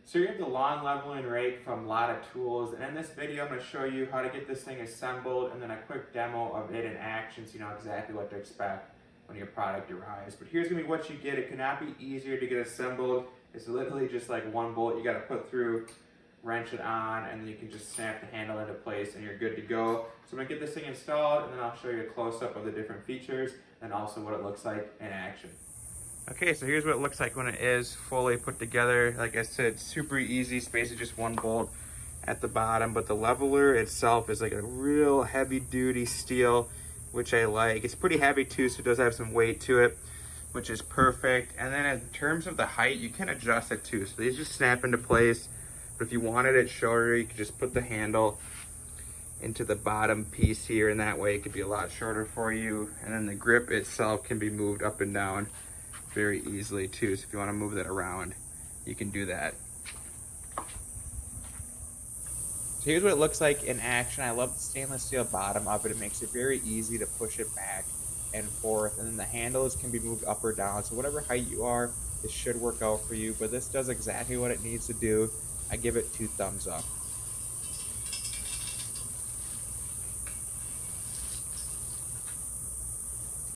So you have the lawn leveling rake from LotaTools, and in this video I'm going to show you how to get this thing assembled and then a quick demo of it in action so you know exactly what to expect when your product arrives. But here's going to be what you get. It could not be easier to get assembled. It's literally just like one bolt you got to put through, wrench it on, and then you can just snap the handle into place and you're good to go. So I'm going to get this thing installed and then I'll show you a close-up of the different features and also what it looks like in action. Okay, so here's what it looks like when it is fully put together. Like I said, super easy. It's basically just one bolt at the bottom, but the leveler itself is like a real heavy duty steel, which I like. It's pretty heavy too, so it does have some weight to it, which is perfect. And then in terms of the height, you can adjust it too. So these just snap into place, but if you wanted it shorter, you could just put the handle into the bottom piece here, and that way it could be a lot shorter for you. And then the grip itself can be moved up and down very easily too, so if you want to move that around, you can do that. So here's what it looks like in action. I love the stainless steel bottom of it. It makes it very easy to push it back and forth, and then the handles can be moved up or down, so whatever height you are, this should work out for you. But this does exactly what it needs to do. I give it 2 thumbs up.